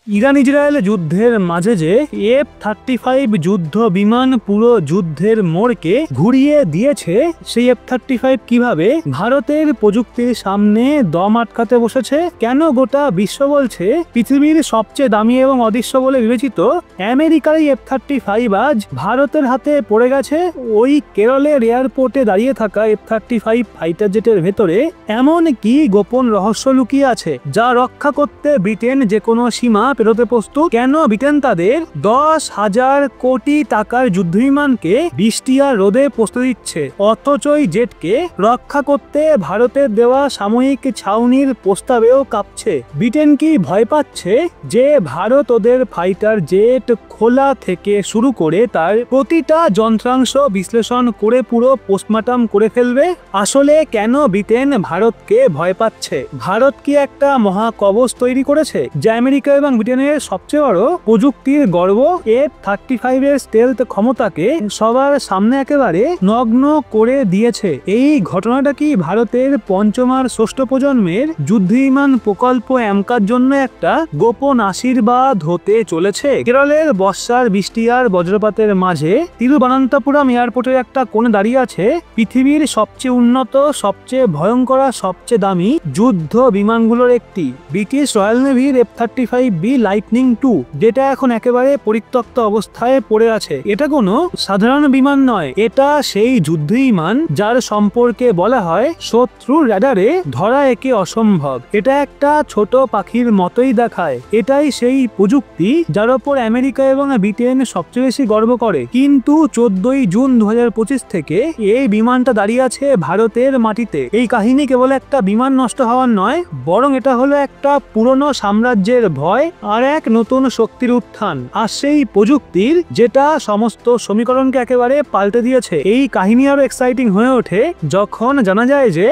Iran Israel যুদ্ধের মাঝে যে F-35 যুদ্ধ বিমান পুরো যুদ্ধের মোড়কে ঘুরিয়ে দিয়েছে, সেই F-35 কিভাবে ভারতের প্রযুক্তির সামনে দম আটকাতে বসেছে, কেন গোটা বিশ্ব বলছে পৃথিবীর সবচেয়ে দামি এবং অদৃশ্য বলে বিবেচিত আমেরিকার এই F-35 আজ ভারতের হাতে পড়ে গেছে। ওই কেরলের এয়ারপোর্টে দাঁড়িয়ে থাকা F-35 ফাইটার জেটের ভেতরে এমন কি গোপন রহস্য লুকিয়ে আছে যা রক্ষা করতে ব্রিটেন যে কোনো সীমা পেরোতে প্রস্তুত। কেন ব্রিটেন তাদের 10,000 কোটি টাকার যুদ্ধবিমানকে বৃষ্টি আর রোদে পোস্ত দিচ্ছে, অথচ ওই জেটকে রক্ষা করতে ভারতের দেওয়া সাময়িক ছাউনির প্রস্তাবেও কাঁপছে। ব্রিটেন কি ভয় পাচ্ছে যে ভারত ওদের ফাইটার জেট খোলা থেকে শুরু করে তার প্রতিটা যন্ত্রাংশ বিশ্লেষণ করে পুরো পোস্টমর্টম করে ফেলবে? আসলে কেন ব্রিটেন ভারতকে ভয় পাচ্ছে? ভারত কি একটা মহাকবচ তৈরি করেছে যা আমেরিকা এবং ব্রিটেনের সবচেয়ে বড় প্রযুক্তির গর্ব? F-35 এর স্টেলথ ক্ষমতাকে সবার সামনে একেবারে নগ্ন করে দিয়েছে। এই ঘটনাটা কি ভারতের পঞ্চম আর ষষ্ঠ প্রজন্মের যুদ্ধবিমান প্রকল্প অ্যামকার জন্য একটা গোপন আশীর্বাদ হতে চলেছে? কেরলের বর্ষার বৃষ্টি আর বজ্রপাতের মাঝে তিরুবনন্তপুরম এয়ারপোর্টের একটা কোণে দাঁড়িয়ে আছে পৃথিবীর সবচেয়ে উন্নত, সবচেয়ে ভয়ঙ্কর, সবচেয়ে দামি যুদ্ধ বিমানগুলোর একটি, ব্রিটিশ রয়্যাল নেভির F-35B লাইটনিং 2, যেটা এখন একেবারে পরিত্যক্ত অবস্থায় পড়ে আছে। এটা কোনো সাধারণ বিমান নয়, এটা সেই যুদ্ধ বিমান যার সম্পর্কে বলা হয় শত্রুর রাডারে ধরা একে অসম্ভব। এটা একটা ছোট পাখির মতোই দেখায়। এটাই সেই প্রযুক্তি যার ওপর আমেরিকা এবং ব্রিটেন সবচেয়ে বেশি গর্ব করে। কিন্তু 14ই জুন 2025 থেকে এই বিমানটা দাঁড়িয়ে আছে ভারতের মাটিতে। এই কাহিনী কেবল একটা বিমান নষ্ট হওয়ার নয়, বরং এটা হলো একটা পুরনো সাম্রাজ্যের ভয় আর এক নতুন শক্তির উত্থান। আর সেই প্রযুক্তির যেটা সমস্ত সমীকরণকে একেবারে পাল্টে দিয়েছে। এই কাহিনী আরো এক্সাইটিং হয়ে ওঠে যখন জানা যায় যে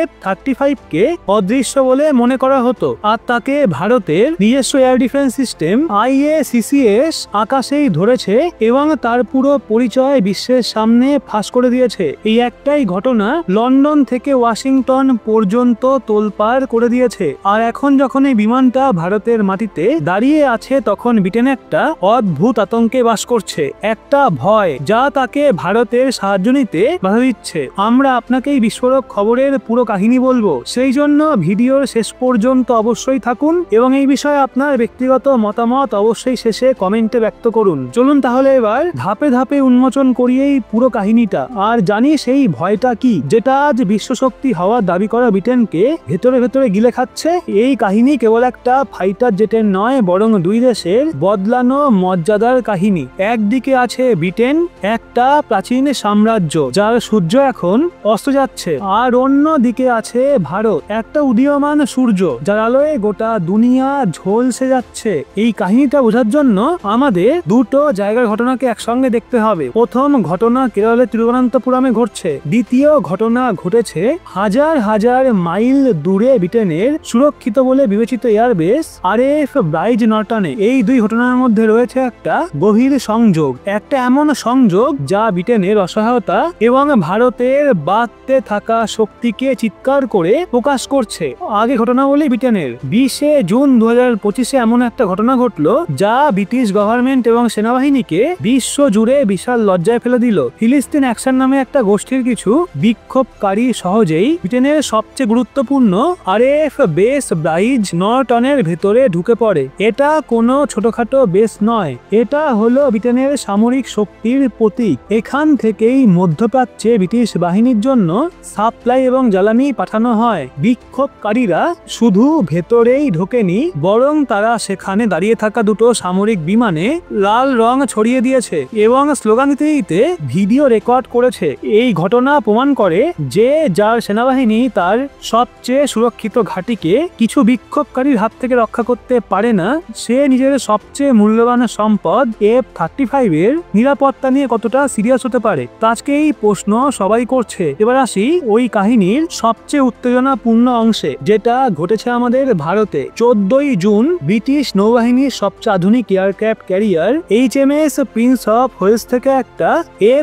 F-35 কে অদৃশ্য বলে মনে করা হতো, আর তাকে ভারতের নিজস্ব এয়ার ডিফেন্স সিস্টেম IACCS আকাশেই ধরেছে এবং তার পুরো পরিচয় বিশ্বের সামনে ফাঁস করে দিয়েছে। এই একটাই ঘটনা লন্ডন থেকে ওয়াশিংটন পর্যন্ত তোলপাড় করে দিয়েছে। আর এখন যখন এই বিমানটা ভারতের মাটিতে দাঁড়িয়ে আছে, তখন ব্রিটেন একটা অদ্ভুত আতঙ্কে বাস করছে, একটা ভয় যা তাকে ভারতের সাহায্য নিতে বাধা দিচ্ছে। আমরা আপনাকে এই বিস্ফোরক খবরের পুরো কাহিনী বলবো, সেই জন্য ভিডিওর শেষ পর্যন্ত অবশ্যই থাকুন এবং এই বিষয়ে আপনার ব্যক্তিগত মতামত অবশ্যই শেষে কমেন্টে ব্যক্ত করুন। চলুন তাহলে এবার ধাপে ধাপে উন্মোচন করি এই পুরো কাহিনীটা আর জানি সেই ভয়টা কি যেটা আজ বিশ্বশক্তি হওয়ার দাবি করা ব্রিটেনকে ভেতরে ভেতরে গিলে খাচ্ছে। এই কাহিনী কেবল একটা ফাইটার জেটের নয়, বরং দুই দেশের বদলানো মর্যাদার কাহিনী। একদিকে আছে ব্রিটেন, একটা প্রাচীন সাম্রাজ্য যার সূর্য এখন অস্ত যাচ্ছে, আর অন্য দিকে আছে ভারত, একটা উদীয়মান সূর্য যার আলোয় গোটা দুনিয়া ঝলসে যাচ্ছে। এই কাহিনীটা বোঝার জন্য আমাদের দুটো জায়গার ঘটনাকে একসঙ্গে দেখতে হবে। প্রথম ঘটনা কেরলের তিরুবনন্তপুরমে ঘটছে, দ্বিতীয় ঘটনা ঘটেছে হাজার হাজার মাইল দূরে ব্রিটেনের সুরক্ষিত বলে বিবেচিত এয়ারবেস RAF ব্রাইজ নর্টনে। এই দুই ঘটনার মধ্যে রয়েছে একটা গভীর সংযোগ, একটা এমন সংযোগ যা ব্রিটেনের অসহায়তা এবং ভারতের বাড়তে থাকা শক্তিকে চিৎকার করে প্রকাশ করছে। আগে ঘটনা বলি ব্রিটেনের। 20শে জুন 2025 এমন একটা ঘটনা ঘটলো যা ব্রিটিশ গভর্নমেন্ট এবং সেনাবাহিনীকে বিশ্ব জুড়ে বিশাল লজ্জায় ফেলে দিল। ফিলিস্তিন অ্যাকশন নামে একটা গোষ্ঠীর কিছু বিক্ষোভকারী সহজেই ব্রিটেনের সবচেয়ে গুরুত্বপূর্ণ RAF বেস ব্রাইজ নর্টনের ভেতরে ঢুকে পড়ে। এটা কোনো ছোটখাটো বেস নয়, এটা হলো ব্রিটেনের সামরিক শক্তির প্রতীক। এখান থেকেই মধ্যপ্রাচ্যে ব্রিটিশ বাহিনীর জন্য সাপ্লাই এবং জ্বালানি পাঠানো হয়। বিক্ষোভকারীরা শুধু ভেতরেই ঢোকেনি, বরং তারা সেখানে দাঁড়িয়ে থাকা দুটো সামরিক বিমানে লাল রং ছড়িয়ে দিয়েছে এবং স্লোগান দিতে দিতে ভিডিও রেকর্ড করেছে। এই ঘটনা প্রমাণ করে যে যার সেনাবাহিনী তার সবচেয়ে সুরক্ষিত ঘাঁটিকে কিছু বিক্ষোভকারীর হাত থেকে রক্ষা করতে পারে না, সে নিজের সবচেয়ে মূল্যবান সম্পদ F-35 এর নিরাপত্তা নিয়ে কতটা সিরিয়াস হতে পারে। আজকে এই প্রশ্ন সবাই করছে। এবার আসি ওই কাহিনীর সবচেয়ে উত্তেজনাপূর্ণ অংশে, যেটা ঘটেছে আমাদের ভারতে। 14ই জুন ব্রিটিশ নৌবাহিনীর সবচেয়ে আধুনিক aircraft carrier HMS Prince of Wales থেকে একটা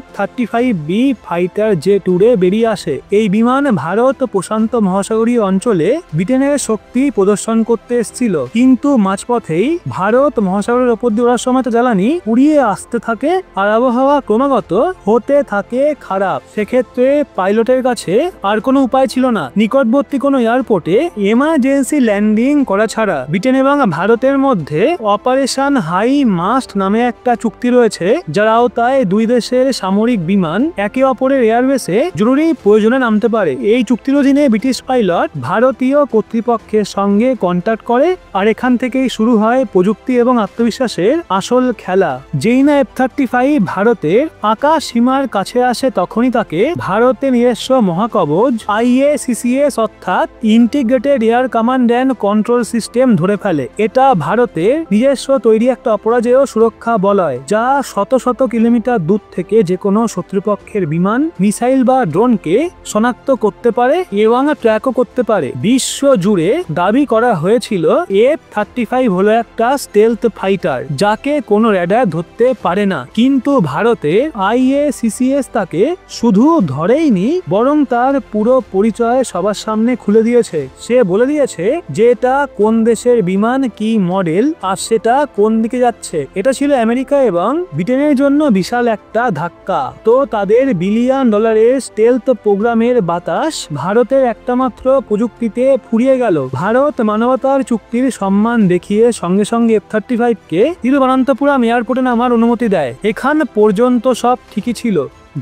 F-35B ফাইটার জেট উড়ে বেরিয়ে আসে। এই বিমান ভারত প্রশান্ত মহাসাগরীয় অঞ্চলে ব্রিটেনের শক্তি প্রদর্শন করতে এসেছিল, কিন্তু মাঝ মাঝপথেই ভারত মহাসাগরের ওপর দিয়ে ওড়ার সময় তো জ্বালানি উড়িয়ে আসতে থাকে আর আবহাওয়া ক্রমাগত হতে থাকে খারাপ। সেক্ষেত্রে পাইলটের কাছে আর কোনো উপায় ছিল না, নিকটবর্তী কোনো এয়ারপোর্টে এমার্জেন্সি ল্যান্ডিং করা ছাড়া। ব্রিটেন এবং ভারতের মধ্যে অপারেশন হাই মাস্ট নামে একটা চুক্তি রয়েছে, যার আওতায় দুই দেশের সামরিক বিমান একে অপরের এয়ারবেসে জরুরি প্রয়োজনে নামতে পারে। এই চুক্তির অধীনে ব্রিটিশ পাইলট ভারতীয় কর্তৃপক্ষের সঙ্গে কন্ট্যাক্ট করে, আর এখান থেকেই শুরু হয় প্রযুক্তি এবং আত্মবিশ্বাসের আসল খেলা। যেই না F-35 ভারতের আকাশ সীমার কাছে আসে, তখনই তাকে ভারতের নিজস্ব মহাকবচ IACCS অর্থাৎ integrated air command and control system ধরে ফেলে। এটা ভারতের নিজস্ব তৈরি একটা অপরাজেয় সুরক্ষা বলয়, যা শত শত কিলোমিটার দূর থেকে যে কোনো শত্রুপক্ষের বিমান, মিসাইল বা ড্রোনকে শনাক্ত করতে পারে এবং ট্র্যাকও করতে পারে। বিশ্ব জুড়ে দাবি করা হয়েছিল F-35 হলো একটা স্টেলথ ফাইটার, যাকে কোনো রেডার ধরতে পারে না। কিন্তু ভারতের IACCS তাকে শুধু ধরেইনি, বরং তার পুরো পরিচয় সবার সামনে খুলে দিয়েছে। সে বলে দিয়েছে যে এটা কোন দেশের বিমান, কি মডেল, আর সেটা কোন দিকে যাচ্ছে। এটা ছিল আমেরিকা এবং ব্রিটেনের জন্য বিশাল একটা ধাক্কা। তো তাদের বিলিয়ন ডলারের স্টেলথ প্রোগ্রামের বাতাস ভারতের একটা মাত্র প্রযুক্তিতে ফুরিয়ে গেল। ভারত মানবতার চুক্তির সম্মান দেখিয়ে সঙ্গে সঙ্গে F-35 কে তিরুবনন্তপুরম এয়ারপোর্টে নামার অনুমতি দেয়। এখান পর্যন্ত সব ঠিকই ছিল।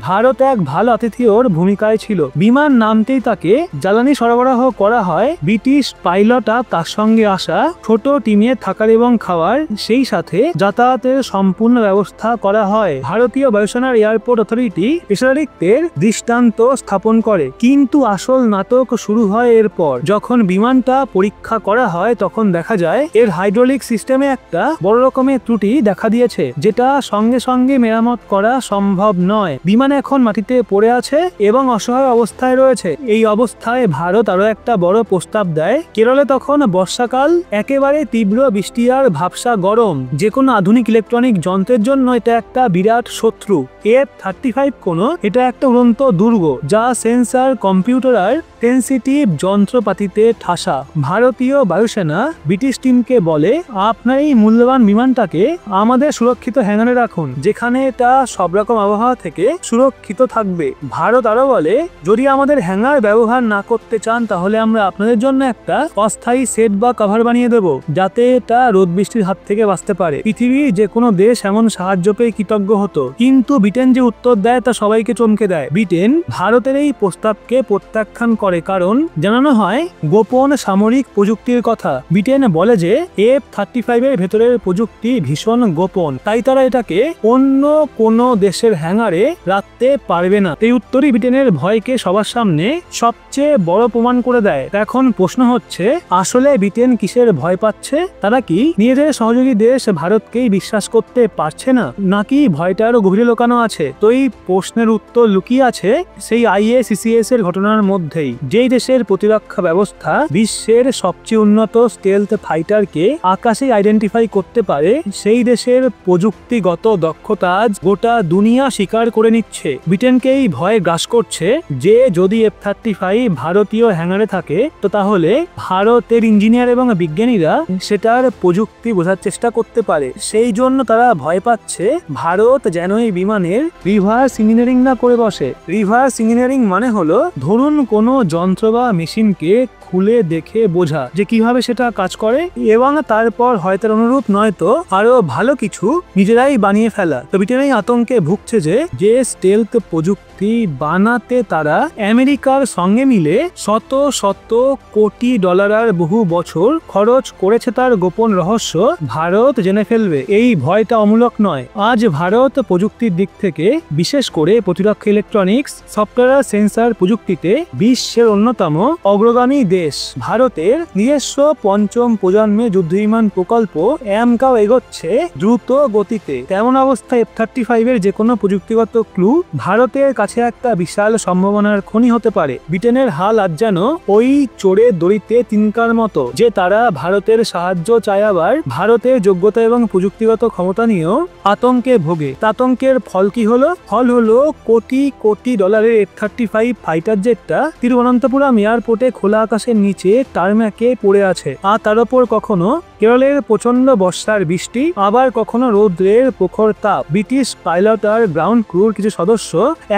ভারত এক ভালো আতিথেয়র ভূমিকায় ছিল। বিমান নামতেই তাকে জ্বালানি সরবরাহ করা হয়। ব্রিটিশ পাইলটরা তার সঙ্গে আসা ছোট টিমে থাকার এবং খাওয়ার, সেই সাথে যাতায়াতের সম্পূর্ণ ব্যবস্থা করা হয়। ভারতীয় বায়ুসেনার এয়ারপোর্ট অথরিটি পেশাদারিত্বের দৃষ্টান্ত স্থাপন করে। কিন্তু আসল নাটক শুরু হয় এরপর। যখন বিমানটা পরীক্ষা করা হয়, তখন দেখা যায় এর হাইড্রোলিক সিস্টেমে একটা বড় রকমের ত্রুটি দেখা দিয়েছে, যেটা সঙ্গে সঙ্গে মেরামত করা সম্ভব নয়। বিমান এখন মাটিতে পড়ে আছে এবং অসহায় অবস্থায় রয়েছে। এই অবস্থায় ভারত আরো একটা বড় প্রস্তাব দেয়। কেরলে তখন বর্ষাকাল, একেবারে তীব্র বৃষ্টি আর ভাবসা গরম। যে কোনো আধুনিক ইলেকট্রনিক যন্ত্রের জন্য এটা একটা বিরাট শত্রু। F-35 এটা একটা উড়ন্ত দুর্গ, যা সেন্সার, কম্পিউটার আর সেন্সিটিভ যন্ত্রপাতিতে ঠাসা। ভারতীয় বায়ুসেনা ব্রিটিশ টিমকে বলে, আপনার এই মূল্যবান বিমানটাকে আমাদের সুরক্ষিত হ্যাঙ্গারে রাখুন, যেখানে এটা সব রকম আবহাওয়া থেকে সুরক্ষিত থাকবে। ভারত আরো বলে, যদি আমাদের হ্যাঙ্গার ব্যবহার না করতে চান, তাহলে আমরা আপনাদের জন্য একটা অস্থায়ী সেট বা কভার বানিয়ে দেব, যাতে এটা রোদ বৃষ্টির হাত থেকে বাঁচতে পারে। পৃথিবীর যে কোনো দেশ এমন সাহায্য পেয়ে কৃতজ্ঞ হতো। কিন্তু ব্রিটেন যে উত্তর দেয় তা সবাইকে চমকে দেয়। ব্রিটেন ভারতের এই প্রস্তাবকে প্রত্যাখ্যান করে, কারণ জানানো হয় গোপন সামরিক প্রযুক্তির কথা। ব্রিটেন বলে যে F-35 এর ভেতরের প্রযুক্তি ভীষণ গোপন, তাই তারা এটাকে অন্য কোনো দেশের হ্যাঙ্গারে রাখতে পারবে না। এই উত্তরই ব্রিটেনের ভয়কে সবার সামনে সবচেয়ে বড় প্রমাণ করে দেয়। এখন প্রশ্ন হচ্ছে, আসলে ব্রিটেন কিসের ভয় পাচ্ছে? তারা কি নিজেদের সহযোগী দেশ ভারতকেই বিশ্বাস করতে পারছে না, নাকি ভয়টা আরো গভীরে লুকানো আছে? তো এই প্রশ্নের উত্তর লুকিয়ে আছে সেই IACCS এর ঘটনার মধ্যেই। যেই দেশের প্রতিরক্ষা ব্যবস্থা বিশ্বের সবচেয়ে উন্নত স্টেলথ ফাইটারকে আকাশে আইডেন্টিফাই করতে পারে, সেই দেশের প্রযুক্তিগত দক্ষতা আজ গোটা দুনিয়া স্বীকার করে নিচ্ছে। ব্রিটেনকে এই ভয় গ্রাস করছে যে যদি F-35 ভারতীয় হ্যাঙ্গারে থাকে, তো তাহলে ভারতের ইঞ্জিনিয়ার এবং বিজ্ঞানীরা সেটার প্রযুক্তি বোঝার চেষ্টা করতে পারে। সেই জন্য তারা ভয় পাচ্ছে ভারত যেন এই বিমানের রিভার্স ইঞ্জিনিয়ারিং না করে বসে। রিভার্স ইঞ্জিনিয়ারিং মানে হলো, ধরুন কোনো যন্ত্র বা মেশিনকে খুলে দেখে বোঝা যে কিভাবে সেটা কাজ করে, এবং তারপর হয়তো অনুরূপ নয়তো আরো ভালো কিছু নিজেরাই বানিয়ে ফেলা। তো ব্রিটেন এই আতঙ্কে ভুগছে যে স্টেলথ প্রযুক্তি বানাতে তারা আমেরিকার সঙ্গে মিলে শত শত কোটি ডলার আর বহু বছর খরচ করেছে, তার গোপন রহস্য ভারত জেনে ফেলবে। এই ভয়টা অমূলক নয়। আজ ভারত প্রযুক্তির দিক থেকে, বিশেষ করে প্রতিরক্ষা ইলেকট্রনিক্স, সফটওয়্যার, সেন্সার প্রযুক্তিতে বিশ্বের অন্যতম অগ্রগামী দেশ। ভারতের নিজস্ব পঞ্চম প্রজন্মের যুদ্ধবিমান প্রকল্প AMCAও এগোচ্ছে দ্রুত গতিতে। তেমন অবস্থায় F-35 এর যে কোনো প্রযুক্তিগত ক্লু ভারতের কাছে একটা বিশাল সম্ভাবনার খনি হতে পারে। ব্রিটেনের হাল আজ যেন ওই চোরের দড়িতে তিনকার মতো, যে তারা ভারতের সাহায্য চায়, আবার ভারতের যোগ্যতা এবং প্রযুক্তিগত ক্ষমতা নিয়েও আতঙ্কে ভোগে। আতঙ্কের ফল কি হলো? ফল হলো কোটি কোটি ডলারের F-35 ফাইটার জেটটা তিরুবনন্তপুরম এয়ারপোর্টে খোলা আকাশের নিচে টারম্যাকে পড়ে আছে, আর তার উপর কখনো কেরলের প্রচন্ড বর্ষার বৃষ্টি, আবার কখনো রৌদ্রের প্রখর তাপ। ব্রিটিশ পাইলট আর গ্রাউন্ড ক্রুর কিছু সদস্য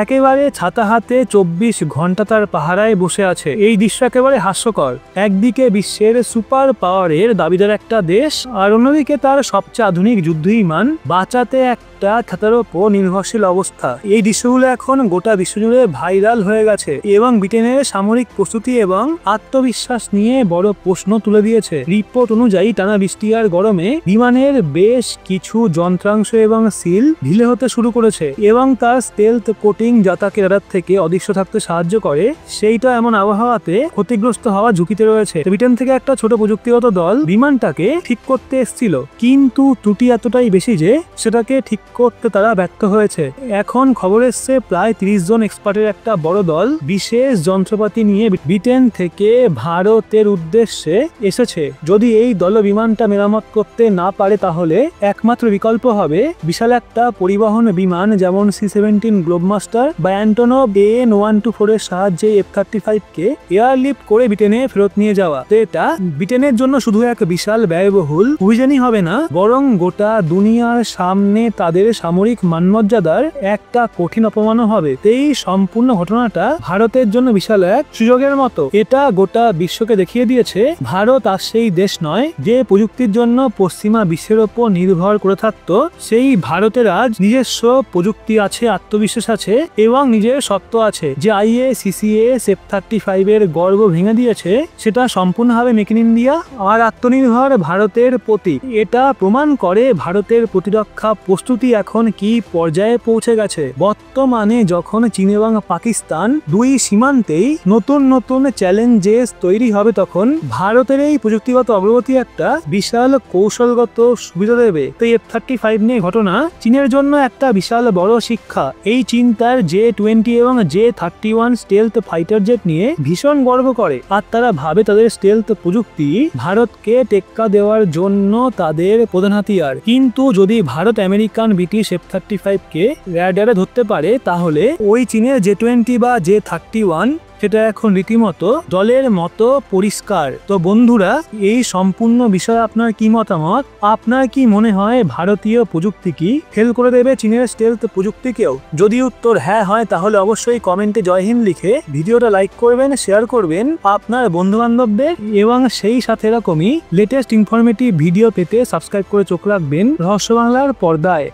একেবারে ছাতা হাতে 24 ঘন্টা তার পাহারায় বসে আছে। এই দৃশ্য একেবারে হাস্যকর। একদিকে বিশ্বের সুপার পাওয়ারের দাবিদার একটা দেশ, আর অন্যদিকে তার সবচেয়ে আধুনিক যুদ্ধ বিমান বাঁচাতে একটা খাতার ওপর নির্ভরশীল অবস্থা। এই দৃশ্যগুলো এখন গোটা বিশ্বজুড়ে ভাইরাল হয়ে গেছে এবং ব্রিটেনের সামরিক প্রস্তুতি এবং আত্মবিশ্বাস নিয়ে বড় প্রশ্ন তুলে দিয়েছে। রিপোর্ট অনুযায়ী টানা বৃষ্টি আর গরমে বিমানের বেশ কিছু যন্ত্রাংশ এবং সিল ঢিলে হতে শুরু করেছে এবং তার স্টেলথ কোটিং যা তাকে রাডার থেকে অদৃশ্য থাকতে সাহায্য করে, সেইটা এমন আবহাওয়াতে ক্ষতিগ্রস্ত হওয়া ঝুঁকিতে রয়েছে। ব্রিটেন থেকে একটা ছোট প্রযুক্তিগত দল বিমানটাকে ঠিক করতে এসেছিল, কিন্তু ত্রুটি এতটাই বেশি যে সেটাকে ঠিক করতে তারা ব্যর্থ হয়েছে। এখন খবর এসছে প্রায় 30 জন এক্সপার্টের একটা বড় দল বিশেষ যন্ত্রপাতি নিয়ে ব্রিটেন থেকে ভারতের উদ্দেশ্যে এসেছে। যদি এই দল বিমানটা মেরামত করতে না পারে তাহলে একমাত্র বিকল্প হবে বিশাল একটা পরিবহন বিমান, যেমন C-17 গ্লোবমাস্টার বা অ্যান্টনভ AN-124 এর সাহায্যে F-35 কে এয়ারলিফট করে ব্রিটেনে ফেরত নিয়ে যাওয়া। তো এটা ব্রিটেনের জন্য শুধু এক বিশাল ব্যয়বহুল অভিযানই হবে না, বরং গোটা দুনিয়ার সামনে তাদের সামরিক মানমর্যাদার একটা কঠিন অপমানও হবে। এই সম্পূর্ণ ঘটনাটা ভারতের জন্য বিশাল এক সুযোগের মতো। এটা গোটা বিশ্বকে দেখিয়ে দিয়েছে ভারত আর সেই দেশ নয় যে প্রযুক্তির জন্য পশ্চিমা বিশ্বের ওপর নির্ভর করে থাকতো। সেই ভারতের আজ নিজস্ব প্রযুক্তি আছে, আত্মবিশ্বাস আছে এবং নিজের সত্ত্ব আছে। যে IACCS F-35 এর গর্ব ভেঙে দিয়েছে সেটা সম্পূর্ণভাবে মেক ইন ইন্ডিয়া আর আত্মনির্ভর ভারতের প্রতীক। এটা প্রমাণ করে ভারতের প্রতিরক্ষা প্রস্তুতি এখন কি পর্যায়ে পৌঁছে গেছে। বর্তমানে যখন চীন এবং পাকিস্তান দুই সীমান্তেই নতুন নতুন চ্যালেঞ্জেস তৈরি হবে, তখন ভারতের এই প্রযুক্তিগত অগ্রগতি একটা বিশাল কৌশলগত সুবিধা দেবে। তো F-35 নিয়ে ঘটনা চীনের জন্য একটা বিশাল বড় শিক্ষা। এই চীন তার J-20 এবং J-31 স্টেলথ ফাইটার জেট নিয়ে ভীষণ গর্ব করে, আর তারা ভাবে তাদের স্টেলথ প্রযুক্তি ভারতকে টেক্কা দেওয়ার জন্য তাদের প্রধান হাতিয়ার। কিন্তু যদি ভারত আমেরিকান, ব্রিটিশ F-35 কে র্যাডারে ধরতে পারে, তাহলে ওই চীনের J-20 বা J-31 সেটা এখন রীতিমতো দলের মতো পরিষ্কার। তো বন্ধুরা, এই সম্পূর্ণ বিষয়ে আপনার কি মতামত? আপনার কি মনে হয় ভারতীয় প্রযুক্তি কি ফেল করে দেবে চীনের স্টেলথ প্রযুক্তিকেও? যদি উত্তর হ্যাঁ হয়, তাহলে অবশ্যই কমেন্টে জয় হিন্দ লিখে ভিডিওটা লাইক করবেন, শেয়ার করবেন আপনার বন্ধু বান্ধবদের, এবং সেই সাথে এরকমই লেটেস্ট ইনফরমেটিভ ভিডিও পেতে সাবস্ক্রাইব করে চোখ রাখবেন রহস্য বাংলার পর্দায়।